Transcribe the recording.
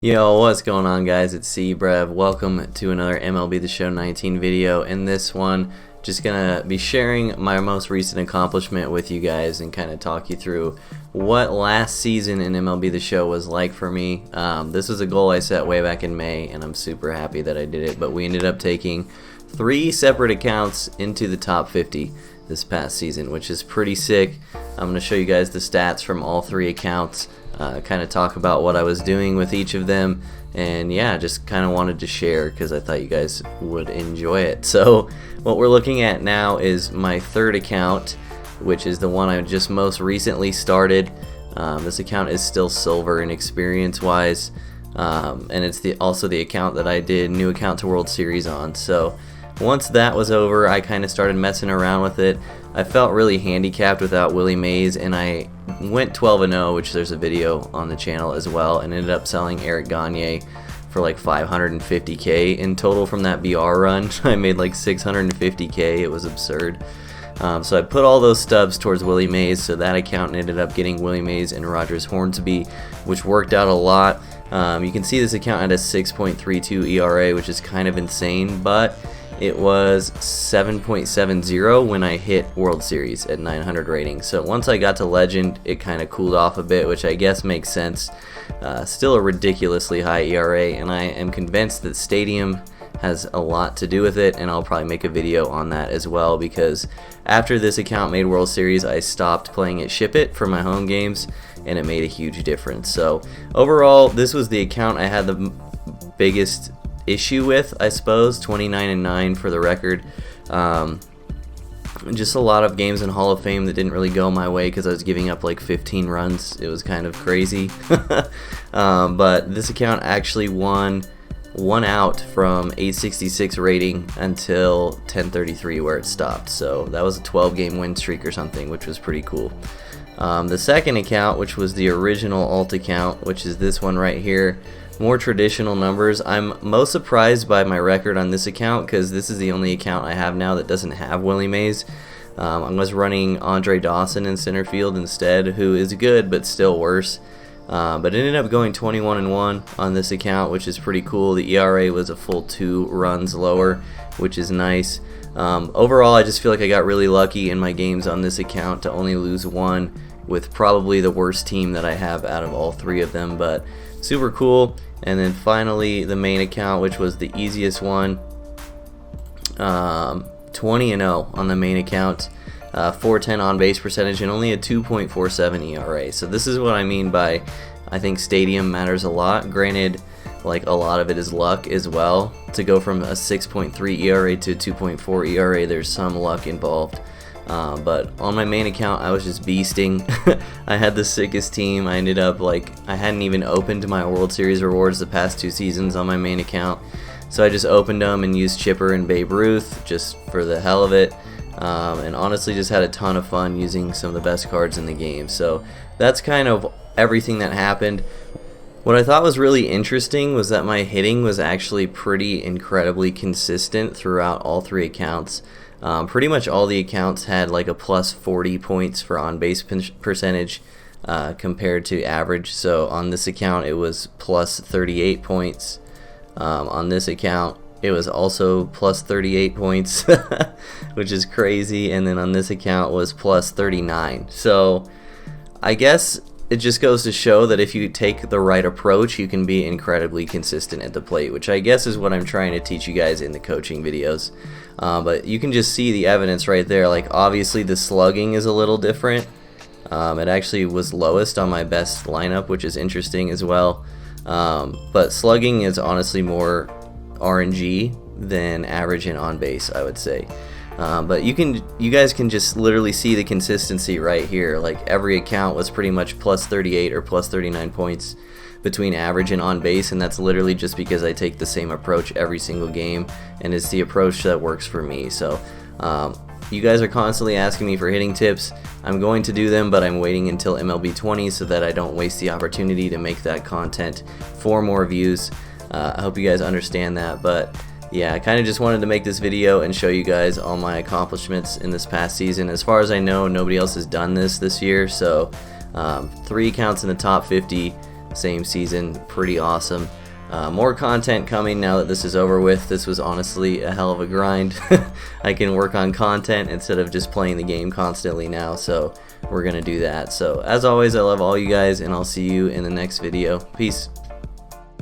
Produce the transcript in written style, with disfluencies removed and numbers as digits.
Yo, what's going on, guys? It's C-Brev. Welcome to another MLB The Show 19 video. In this one, just gonna be sharing my most recent accomplishment with you guys and kind of talk you through what last season in MLB The Show was like for me. This was a goal I set way back in May, and I'm super happy that I did it. But we ended up taking 3 separate accounts into the top 50 this past season, which is pretty sick. I'm gonna show you guys the stats from all 3 accounts. Kind of talk about what I was doing with each of them, and yeah, just kind of wanted to share because I thought you guys would enjoy it. So what we're looking at now is my 3rd account, which is the one I just most recently started. This account is still silver in experience wise, and it's also the account that I did new account to World Series on. So once that was over, I kind of started messing around with it. I felt really handicapped without Willie Mays, and I went 12-0, which there's a video on the channel as well, and ended up selling Eric Gagne for like $550K in total from that BR run. I made like $650K. It was absurd. So I put all those stubs towards Willie Mays, so that account ended up getting Willie Mays and Rogers Hornsby, which worked out a lot. You can see this account had a 6.32 ERA, which is kind of insane, but it was 7.70 when I hit World Series at 900 rating. So once I got to Legend, it kind of cooled off a bit, which I guess makes sense. Still a ridiculously high ERA, and I am convinced that Stadium has a lot to do with it, and I'll probably make a video on that as well, because after this account made World Series, I stopped playing at Ship It for my home games, and it made a huge difference. So overall, this was the account I had the biggest issue with, I suppose. 29-9 for the record. Just a lot of games in Hall of Fame that didn't really go my way because I was giving up like 15 runs. It was kind of crazy. But this account actually won 1 out from 866 rating until 1033 where it stopped. So that was a 12-game win streak or something, which was pretty cool. The second account, which was the original alt account, which is this one right here, more traditional numbers. I'm most surprised by my record on this account because this is the only account I have now that doesn't have Willie Mays. I was running Andre Dawson in center field instead, who is good but still worse. But it ended up going 21-1 on this account, which is pretty cool. The ERA was a full 2 runs lower, which is nice. Overall, I just feel like I got really lucky in my games on this account to only lose 1 with probably the worst team that I have out of all 3 of them, but super cool. And then finally the main account, which was the easiest one, 20-0 on the main account, 410 on base percentage, and only a 2.47 ERA. So this is what I mean by I think Stadium matters a lot. Granted, like a lot of it is luck as well. To go from a 6.3 ERA to a 2.4 ERA, there's some luck involved. But on my main account, I was just beasting. I had the sickest team. I ended up like, I hadn't even opened my World Series rewards the past 2 seasons on my main account. So I just opened them and used Chipper and Babe Ruth just for the hell of it. And honestly just had a ton of fun using some of the best cards in the game. So that's kind of everything that happened. What I thought was really interesting was that my hitting was actually pretty incredibly consistent throughout all 3 accounts. Pretty much all the accounts had like a plus 40 points for on-base percentage compared to average. So on this account it was plus 38 points. On this account it was also plus 38 points, which is crazy. And then on this account was plus 39. So I guess it just goes to show that if you take the right approach, you can be incredibly consistent at the plate, which I guess is what I'm trying to teach you guys in the coaching videos. But you can just see the evidence right there. Like, obviously the slugging is a little different. It actually was lowest on my best lineup, which is interesting as well. But slugging is honestly more RNG than average and on base, I would say. But you guys can just literally see the consistency right here. Like, every account was pretty much plus 38 or plus 39 points between average and on base, and that's literally just because I take the same approach every single game, and it's the approach that works for me. So you guys are constantly asking me for hitting tips. I'm going to do them, but I'm waiting until MLB 20 so that I don't waste the opportunity to make that content for more views. I hope you guys understand that. But yeah, I kind of just wanted to make this video and show you guys all my accomplishments in this past season. As far as I know, nobody else has done this year, so 3 accounts in the top 50 same season. Pretty awesome. More content coming now that this is over with. This was honestly a hell of a grind. I can work on content instead of just playing the game constantly now, so we're gonna do that. So as always, I love all you guys, and I'll see you in the next video. Peace.